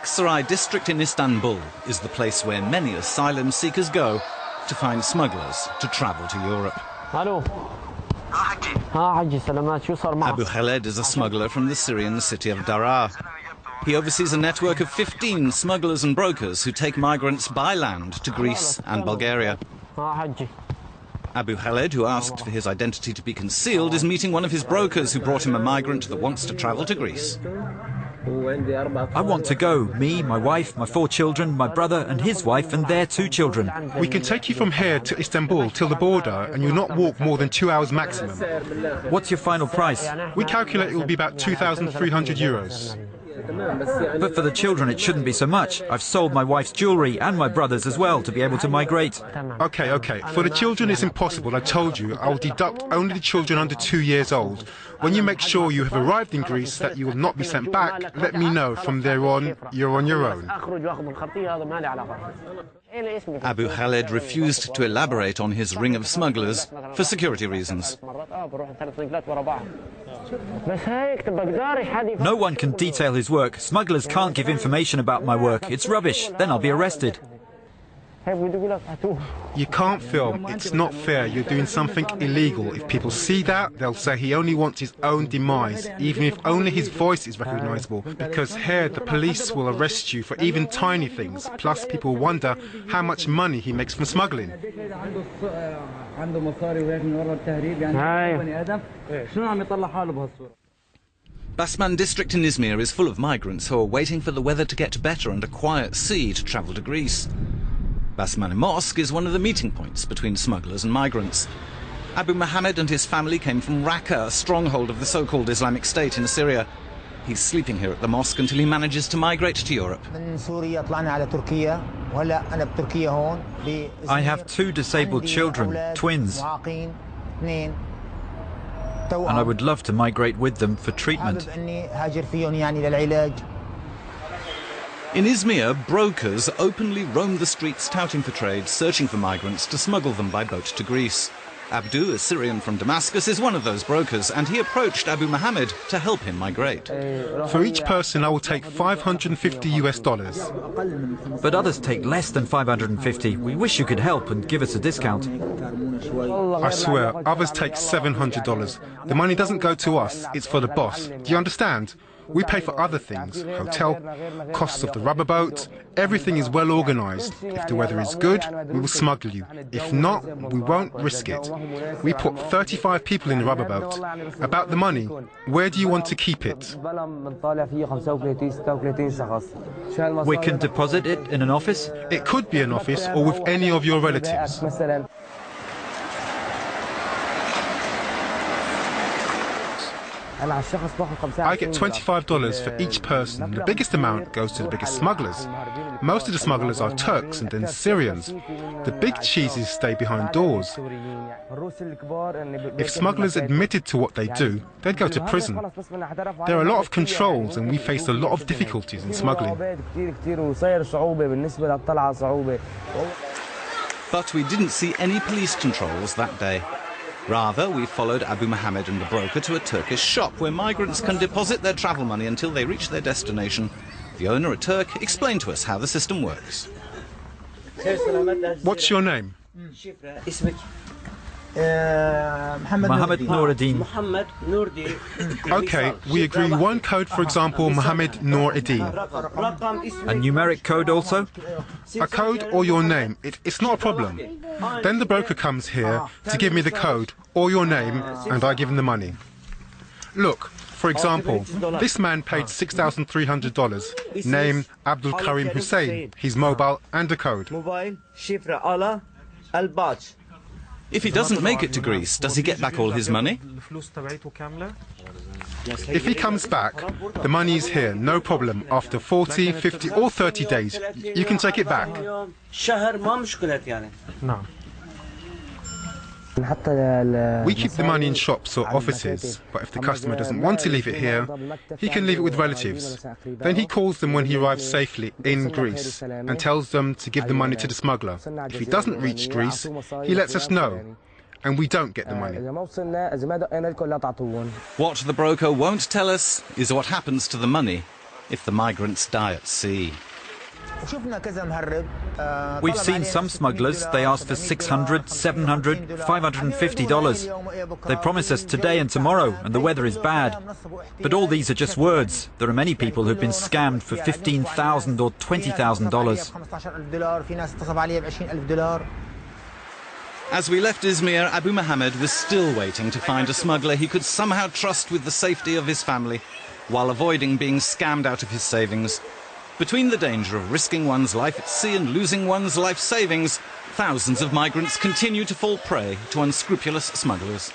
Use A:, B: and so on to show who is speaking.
A: Aksaray district in Istanbul is the place where many asylum seekers go to find smugglers to travel to Europe. Abu Khaled is a smuggler from the Syrian city of Daraa. He oversees a network of 15 smugglers and brokers who take migrants by land to Greece and Bulgaria. Abu Khaled, who asked for his identity to be concealed, is meeting one of his brokers who brought him a migrant that wants to travel to Greece.
B: I want to go. Me, my wife, my 4 children, my brother and his wife and their 2 children.
C: We can take you from here to Istanbul till the border and you'll not walk more than 2 hours maximum.
B: What's your final price?
C: We calculate it will be about 2,300 euros.
B: But for the children it shouldn't be so much. I've sold my wife's jewellery and my brother's as well to be able to migrate.
C: Okay. For the children it's impossible. I told you, I will deduct only the children under 2 years old. When you make sure you have arrived in Greece, that you will not be sent back, let me know. From there on, you're on your own.
A: Abu Khaled refused to elaborate on his ring of smugglers for security reasons.
B: No one can detail his work. Smugglers can't give information about my work. It's rubbish. Then I'll be arrested.
C: You can't film. It's not fair. You're doing something illegal. If people see that, they'll say he only wants his own demise, even if only his voice is recognizable. Because here, the police will arrest you for even tiny things. Plus, people wonder how much money he makes from smuggling.
A: Basman district in Izmir is full of migrants who are waiting for the weather to get better and a quiet sea to travel to Greece. Basman Mosque is one of the meeting points between smugglers and migrants. Abu Mohammed and his family came from Raqqa, a stronghold of the so-called Islamic State in Syria. He's sleeping here at the mosque until he manages to migrate to Europe.
B: I have 2 disabled children, twins. And I would love to migrate with them for treatment.
A: In Izmir, brokers openly roam the streets touting for trade, searching for migrants to smuggle them by boat to Greece. Abdu, a Syrian from Damascus, is one of those brokers, and he approached Abu Mohammed to help him migrate.
C: For each person, I will take $550 US.
B: But others take less than 550. We wish you could help and give us a discount.
C: I swear, others take $700. The money doesn't go to us, it's for the boss. Do you understand? We pay for other things, hotel, costs of the rubber boat. Everything is well organized. If the weather is good, we will smuggle you. If not, we won't risk it. We put 35 people in the rubber boat. About the money, where do you want to keep it?
B: We can deposit it in an office?
C: It could be an office or with any of your relatives. I get $25 for each person. The biggest amount goes to the biggest smugglers. Most of the smugglers are Turks and then Syrians. The big cheeses stay behind doors. If smugglers admitted to what they do, they'd go to prison. There are a lot of controls and we face a lot of difficulties in smuggling.
A: But we didn't see any police controls that day. Rather, we followed Abu Mohammed and the broker to a Turkish shop where migrants can deposit their travel money until they reach their destination. The owner, a Turk, explained to us how the system works.
C: What's your name?
B: Mohammed Noureddin.
C: Okay, we agree one code, for example, Mohammed Noureddin.
B: A numeric code also?
C: A code or your name, it's not a problem. Then the broker comes here to give me the code or your name and I give him the money. Look, for example, this man paid $6,300. Name Abdul Karim Hussein, his mobile and a code.
A: If he doesn't make it to Greece, does he get back all his money?
C: If he comes back, the money is here, no problem. After 40, 50 or 30 days, you can take it back.
B: No.
C: We keep the money in shops or offices, but if the customer doesn't want to leave it here, he can leave it with relatives. Then he calls them when he arrives safely in Greece and tells them to give the money to the smuggler. If he doesn't reach Greece, he lets us know, and we don't get the money.
A: What the broker won't tell us is what happens to the money if the migrants die at sea.
B: We've seen some smugglers, they ask for $600, $700, $550. They promise us today and tomorrow, and the weather is bad. But all these are just words. There are many people who've been scammed for $15,000 or $20,000.
A: As we left Izmir, Abu Mohammed was still waiting to find a smuggler he could somehow trust with the safety of his family, while avoiding being scammed out of his savings. Between the danger of risking one's life at sea and losing one's life savings, thousands of migrants continue to fall prey to unscrupulous smugglers.